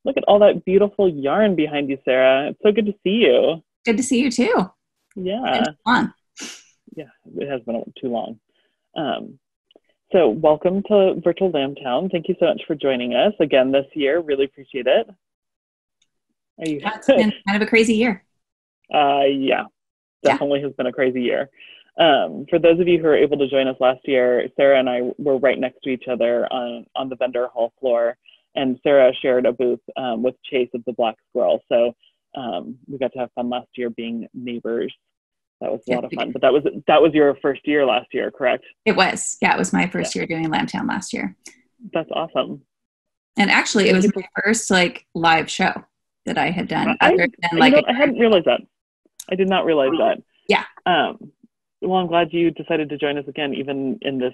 Look at all that beautiful yarn behind you, Sarah. It's so good to see you. Good to see you too. Yeah. Too long. Yeah, it has been too long. So welcome to Virtual Lambtown. Thank you so much for joining us again this year. Really appreciate it. Yeah, it's been kind of a crazy year. Yeah, definitely has been a crazy year. For those of you who were able to join us last year, Sarah and I were right next to each other on the vendor hall floor, and Sarah shared a booth with Chase of the Black Squirrel. So we got to have fun last year being neighbors. That was a lot of fun. But that was your first year last year, correct? It was. Yeah, it was my first year doing Lambtown last year. That's awesome. And actually, it was my first live show that I had done. I hadn't realized that. I did not realize that. Yeah. Well, I'm glad you decided to join us again, even in this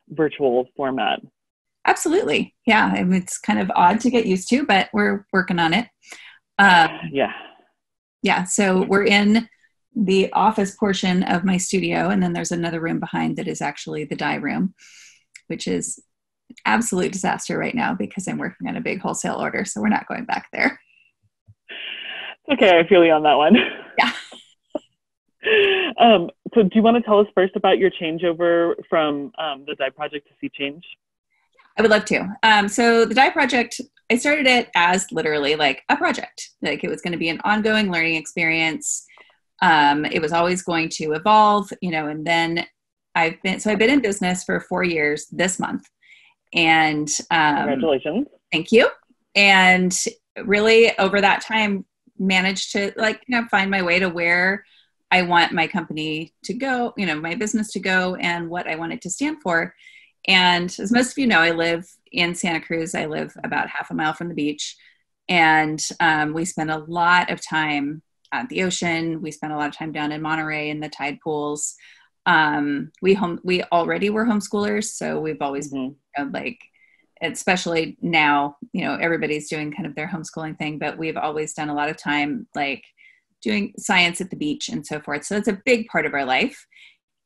virtual format. Absolutely. Yeah. It's kind of odd to get used to, but we're working on it. Yeah. So we're in the office portion of my studio, and then there's another room behind that is actually the dye room, which is absolute disaster right now because I'm working on a big wholesale order. So we're not going back there. Okay. I feel you on that one. Yeah. So do you want to tell us first about your changeover from the dye project to Sea Change? I would love to. So the dye project, I started it as literally a project. It was going to be an ongoing learning experience. It was always going to evolve, and then I've been in business for 4 years this month. And congratulations. Thank you. And really over that time managed to find my way to where I want my company to go, my business to go, and what I want it to stand for. And as most of you know, I live in Santa Cruz. I live about half a mile from the beach. And we spend a lot of time at the ocean. We spend a lot of time down in Monterey in the tide pools. We already were homeschoolers. So we've always, especially now, everybody's doing kind of their homeschooling thing, but we've always done a lot of time, doing science at the beach and so forth. So it's a big part of our life.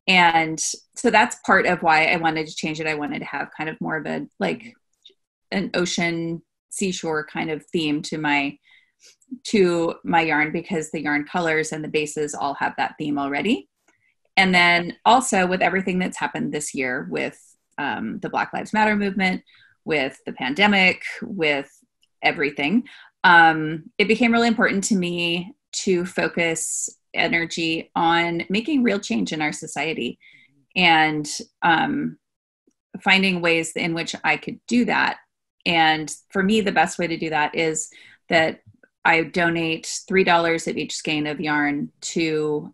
And so that's part of why I wanted to change it. I wanted to have kind of more of an ocean seashore kind of theme to my yarn, because the yarn colors and the bases all have that theme already. And then also with everything that's happened this year with the Black Lives Matter movement, with the pandemic, with everything, it became really important to me to focus energy on making real change in our society and finding ways in which I could do that. And for me, the best way to do that is that I donate $3 of each skein of yarn to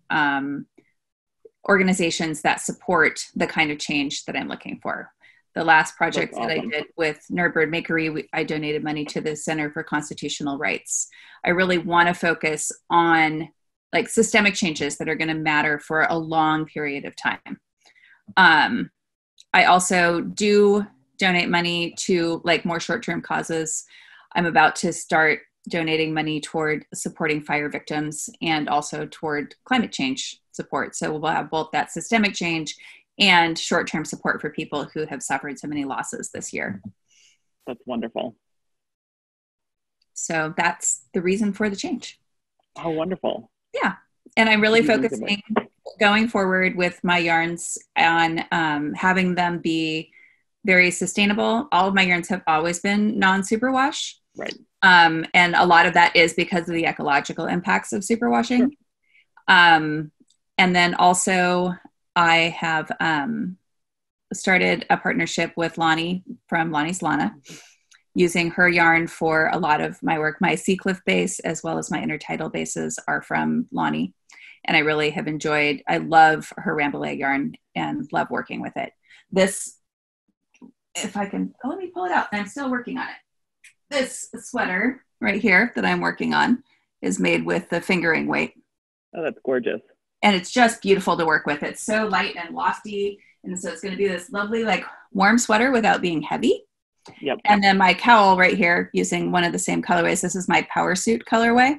organizations that support the kind of change that I'm looking for. The last project that I did with Nerdbird Makery, I donated money to the Center for Constitutional Rights. I really want to focus on systemic changes that are going to matter for a long period of time. I also do donate money to more short-term causes. I'm about to start donating money toward supporting fire victims and also toward climate change support. So we'll have both that systemic change and short-term support for people who have suffered so many losses this year. That's wonderful. So that's the reason for the change. Oh, wonderful. Yeah. And I'm really focusing going forward with my yarns on having them be very sustainable. All of my yarns have always been non-superwash. Right. And a lot of that is because of the ecological impacts of superwashing. Sure. And then also I have started a partnership with Lonnie from Lonnie's Lana, using her yarn for a lot of my work. My Seacliff base, as well as my intertidal bases, are from Lonnie. And I really have enjoyed, I love her Rambouillet yarn and love working with it. This, if I can, let me pull it out. I'm still working on it. This sweater right here that I'm working on is made with the fingering weight. Oh, that's gorgeous. And it's just beautiful to work with. It's so light and lofty. And so it's going to be this lovely, warm sweater without being heavy. Yep. And then my cowl right here, using one of the same colorways. This is my Power Suit colorway.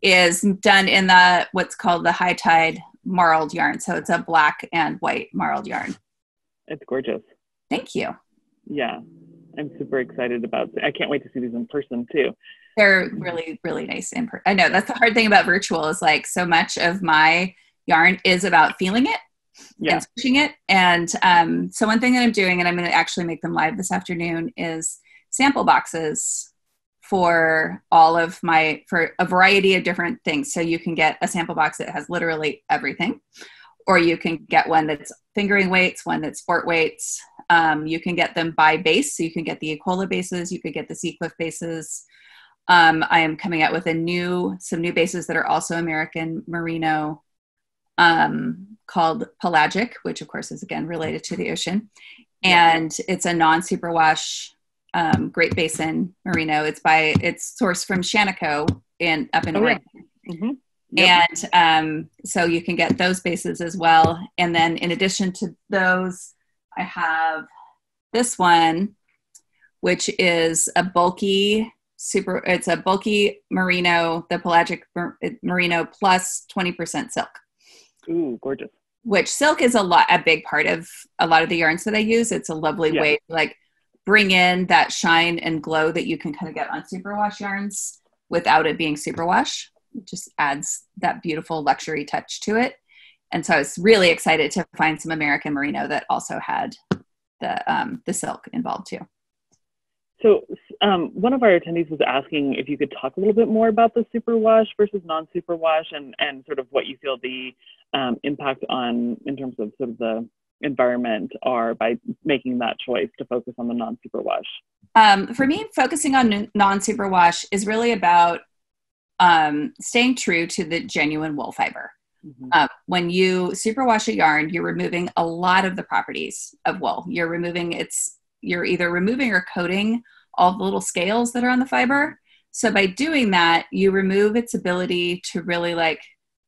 Is done in what's called the High Tide marled yarn. So it's a black and white marled yarn. It's gorgeous. Thank you. Yeah. I'm super excited about it. I can't wait to see these in person too. They're really, really nice. I know that's the hard thing about virtual is like so much of my yarn is about feeling it and switching it. And so one thing that I'm doing, and I'm going to actually make them live this afternoon, is sample boxes for for a variety of different things. So you can get a sample box that has literally everything, or you can get one that's fingering weights, one that's sport weights. You can get them by base. So you can get the Ecola bases. You could get the Seacliff bases. I am coming out with some new bases that are also American Merino, called Pelagic, which of course is again related to the ocean. And it's a non-superwash, Great Basin Merino. It's sourced from Shaniko up in Oregon. Mm-hmm. Yep. And so you can get those bases as well. And then in addition to those, I have this one, which is a bulky merino, the Pelagic merino plus 20% silk. Ooh, gorgeous. Which silk is a big part of a lot of the yarns that I use. It's a lovely way to like bring in that shine and glow that you can kind of get on superwash yarns without it being superwash. It just adds that beautiful luxury touch to it. And so I was really excited to find some American Merino that also had the silk involved too. So one of our attendees was asking if you could talk a little bit more about the superwash versus non-superwash and sort of what you feel the impact in terms of sort of the environment are by making that choice to focus on the non-superwash. For me, focusing on non-superwash is really about staying true to the genuine wool fiber. Mm-hmm. When you superwash a yarn, you're removing a lot of the properties of wool. You're either removing or coating all the little scales that are on the fiber. So by doing that, you remove its ability to really like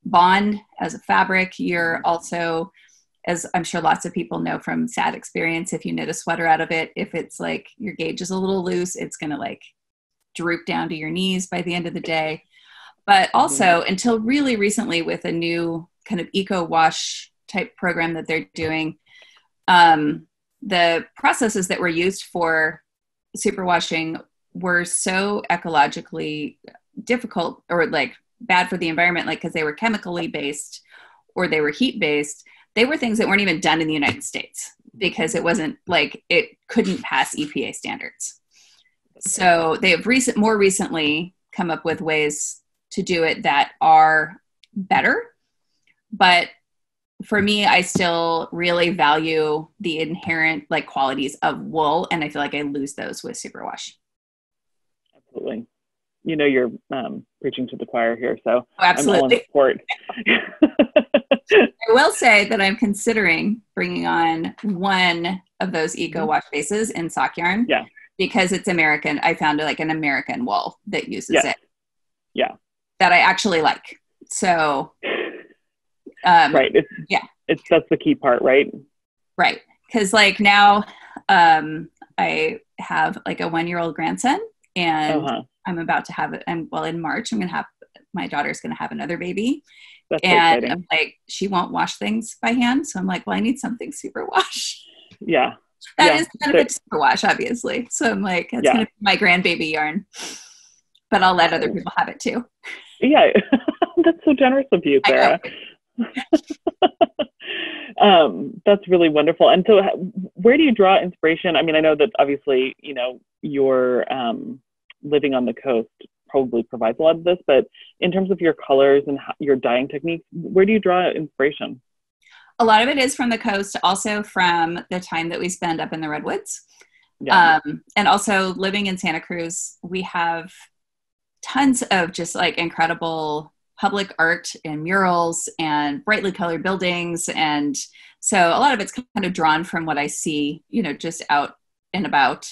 bond as a fabric. You're also, as I'm sure lots of people know from sad experience, if you knit a sweater out of it, if it's like your gauge is a little loose, it's going to like droop down to your knees by the end of the day. But also until really recently with a new kind of eco wash type program that they're doing, the processes that were used for superwashing were so ecologically difficult or like bad for the environment, like because they were chemically based or they were heat based. They were things that weren't even done in the United States because it wasn't like it couldn't pass EPA standards. So they have more recently come up with ways to do it that are better. But for me, I still really value the inherent like qualities of wool. And I feel like I lose those with superwash. Absolutely. You know, you're preaching to the choir here. So absolutely. I'm all in support. I will say that I'm considering bringing on one of those eco wash bases in sock yarn. Yeah. Because it's American. I found like an American wool that uses it. Yeah. That I actually like. So, right. That's the key part, right? Right. Because like now I have like a 1-year-old grandson and I'm about to have it. In March, my daughter's going to have another baby. That's and exciting. I'm like, she won't wash things by hand. So I'm like, well, I need something super wash. Yeah. That is kind of a superwash, obviously. So I'm like, it's going to be my grandbaby yarn. But I'll let other people have it too. Yeah. That's so generous of you, Sarah. That's really wonderful. And so where do you draw inspiration? I mean, I know that obviously, you know, your living on the coast probably provides a lot of this, but in terms of your colors and your dyeing techniques, where do you draw inspiration? A lot of it is from the coast, also from the time that we spend up in the redwoods. Yeah. And also living in Santa Cruz, we have tons of just like incredible public art and murals and brightly colored buildings. And so a lot of it's kind of drawn from what I see, you know, just out and about.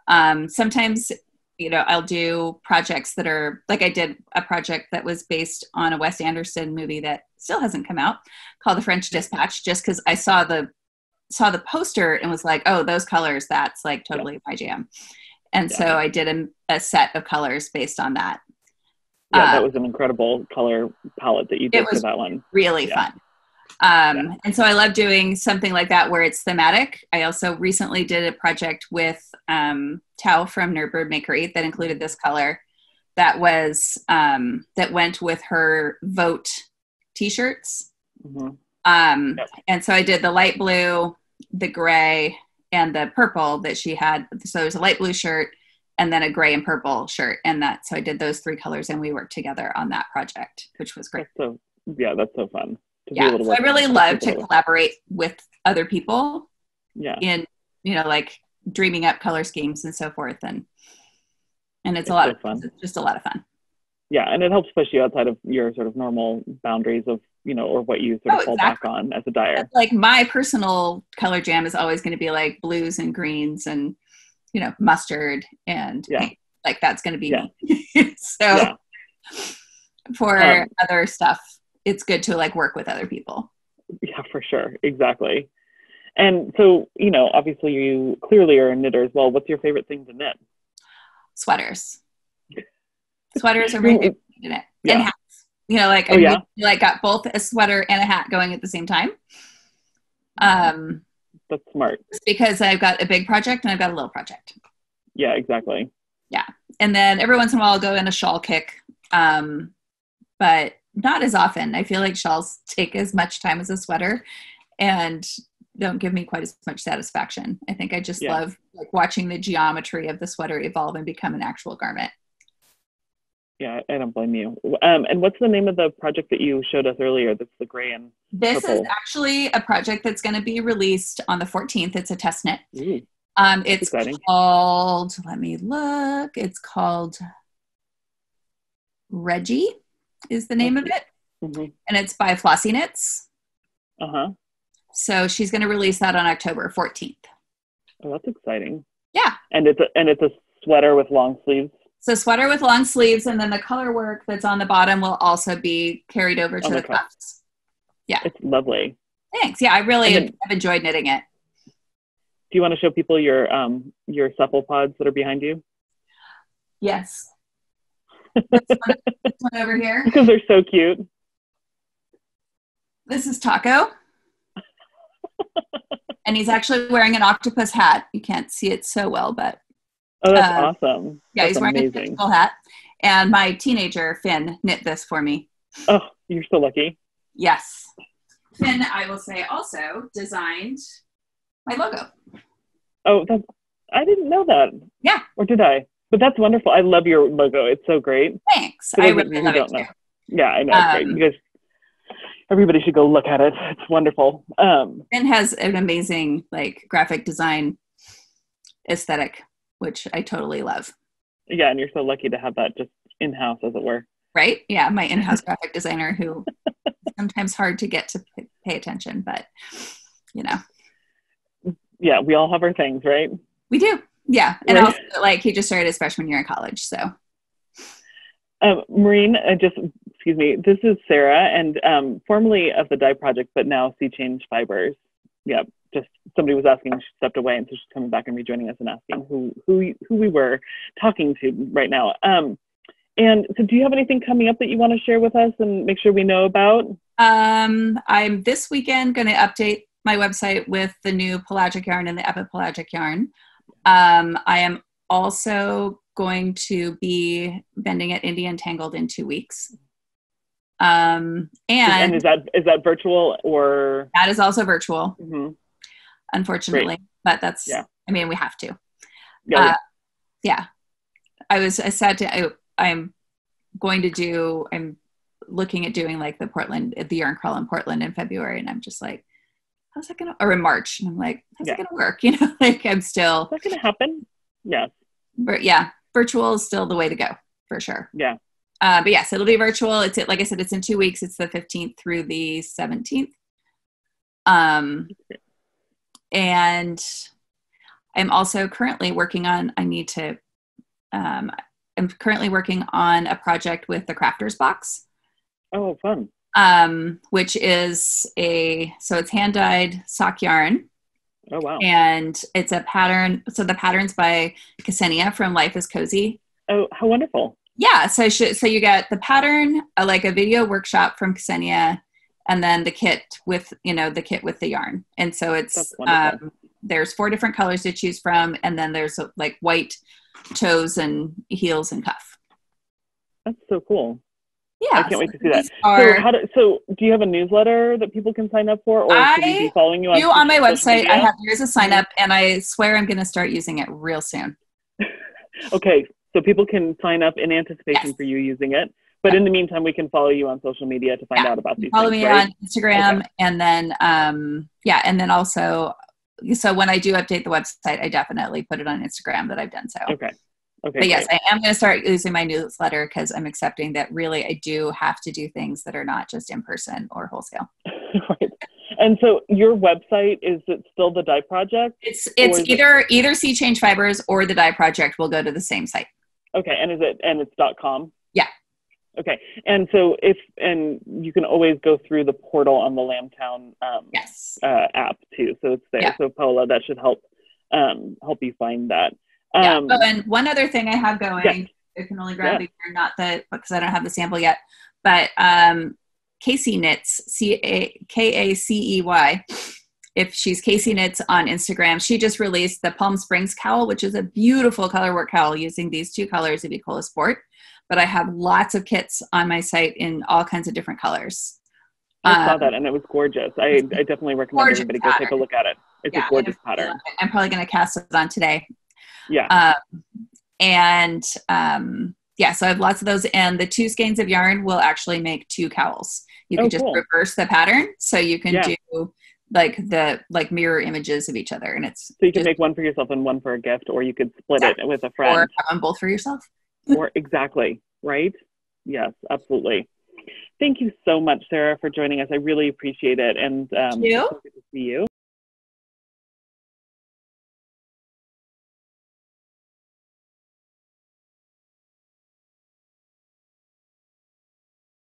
Sometimes, you know, I'll do projects that are like, I did a project that was based on a Wes Anderson movie that still hasn't come out called The French Dispatch, just because I saw the poster and was like, oh, those colors, that's like totally my jam. And so I did a set of colors based on that. Yeah, that was an incredible color palette that you did for that one. Really fun. And so I love doing something like that where it's thematic. I also recently did a project with Tao from Nerdbird Makery that included this color that was that went with her Vote t-shirts. Mm-hmm. And so I did the light blue, the gray, and the purple that she had. So it was a light blue shirt and then a gray and purple shirt. And so I did those 3 colors and we worked together on that project, which was great. That's so fun. Yeah, so I really love to collaborate with other people in, like dreaming up color schemes and so forth. And it's a lot of fun. It's just a lot of fun. Yeah, and it helps push you outside of your sort of normal boundaries of, or what you sort of fall back on as a dyer. Like my personal color jam is always going to be like blues and greens and, mustard and pink. Like that's going to be me. So for other stuff, it's good to like work with other people. Yeah, for sure. Exactly. And so, obviously you clearly are a knitter as well. What's your favorite thing to knit? Sweaters. Sweaters are my favorite thing to knit. And hats. I got both a sweater and a hat going at the same time. That's smart. Because I've got a big project and I've got a little project. Yeah, exactly. Yeah. And then every once in a while I'll go in a shawl kick. But not as often. I feel like shawls take as much time as a sweater and don't give me quite as much satisfaction. I think I just love like watching the geometry of the sweater evolve and become an actual garment. Yeah, I don't blame you. And what's the name of the project that you showed us earlier? That's the gray and This purple. is actually a project that's going to be released on the 14th. It's a test knit. It's exciting. Called, let me look. It's called Reggie is the name of it. Mm-hmm. And it's by Flossy Knits. Uh-huh. So she's going to release that on October 14th. Oh, that's exciting. Yeah. And it's a sweater with long sleeves. So sweater with long sleeves, and then the color work that's on the bottom will also be over to the cuffs. Yeah. It's lovely. Thanks. Yeah, I really have enjoyed knitting it. Do you want to show people your cephalopods that are behind you? Yes. This one over here. Because they're so cute. This is Taco. And he's actually wearing an octopus hat. You can't see it so well, but. Oh, that's awesome. Yeah, that's he's wearing a tentacle hat. And my teenager, Finn, knit this for me. Oh, you're so lucky. Yes. Finn, I will say, also designed my logo. Oh, I didn't know that. Yeah. Or did I? But that's wonderful. I love your logo. It's so great. Thanks. I really love it too. Yeah, I know. It's great. You guys, everybody should go look at it. It's wonderful. Finn has an amazing graphic design aesthetic, which I totally love. Yeah, and you're so lucky to have that just in-house, as it were. Right? Yeah, my in-house graphic designer who sometimes hard to get to pay attention, but Yeah, we all have our things, right? We do. Yeah. And also, he just started his freshman year in college, so. Maureen, excuse me, this is Sarah, and formerly of the Dye Project, but now Sea Change Fibers. Yeah, just somebody was asking, she stepped away, and so she's coming back and rejoining us and asking who we were talking to right now. And so do you have anything coming up that you want to share with us and make sure we know about? I'm this weekend going to update my website with the new pelagic yarn and the epipelagic yarn. I am also going to be bending at Indian Tangled in 2 weeks. And is that virtual or? That is also virtual, unfortunately. Great. But that's, I mean, we have to. Yeah. I'm looking at doing the yarn crawl in Portland in February, and I'm just like, how's that or in March, and I'm like, how's it gonna work? I'm still. Is that gonna happen? Yeah. But yeah, virtual is still the way to go for sure. Yeah. But yes, it'll be virtual. It's like I said, it's in 2 weeks. It's the 15th through the 17th. And I'm also currently working on. I'm currently working on a project with the Crafters Box. Oh, fun. Which is it's hand-dyed sock yarn. Oh, wow. And it's a pattern. So the pattern's by Ksenia from Life is Cozy. Oh, how wonderful. Yeah. So you get the pattern, a video workshop from Ksenia, and then the kit with, the kit with the yarn. And so it's, there's 4 different colors to choose from. And then there's like white toes and heels and cuff. That's so cool. Yeah. I can't wait to see that. So do you have a newsletter that people can sign up for, or should we be following you on my website? I have, there's a sign up, and I swear I'm going to start using it real soon. Okay. So people can sign up in anticipation for you using it. But in the meantime, we can follow you on social media to find out about these follow things, me on Instagram. And then, and then also, so when I do update the website, I definitely put it on Instagram that I've done so. Okay. But yes, I am going to start using my newsletter because I'm accepting that really I do have to do things that are not just in person or wholesale. Right. And so your website, is it still the Dye Project? It's either Sea Change Fibers or the Dye Project will go to the same site. Okay. And it's .com? Yeah. Okay. And so you can always go through the portal on the Lambtown app too. So it's there. Yeah. So Paola, that should help you find that. And one other thing I have going, I can only grab it here, because I don't have the sample yet, but Casey Knits, Kacey. If she's Casey Knits on Instagram, she just released the Palm Springs cowl, which is a beautiful colorwork cowl using these 2 colors of Ecola Sport. But I have lots of kits on my site in all kinds of different colors. I saw that and it was gorgeous. I definitely recommend everybody go take a look at it. It's a gorgeous pattern. I'm probably going to cast it on today. Yeah. So I have lots of those, and the 2 skeins of yarn will actually make 2 cowls. You can just reverse the pattern, so you can do like mirror images of each other, and it's so you can make one for yourself and one for a gift, or you could split it with a friend, or have them both for yourself. Or exactly right. Yes, absolutely. Thank you so much, Sarah, for joining us. I really appreciate it, and Thank you. Good to see you.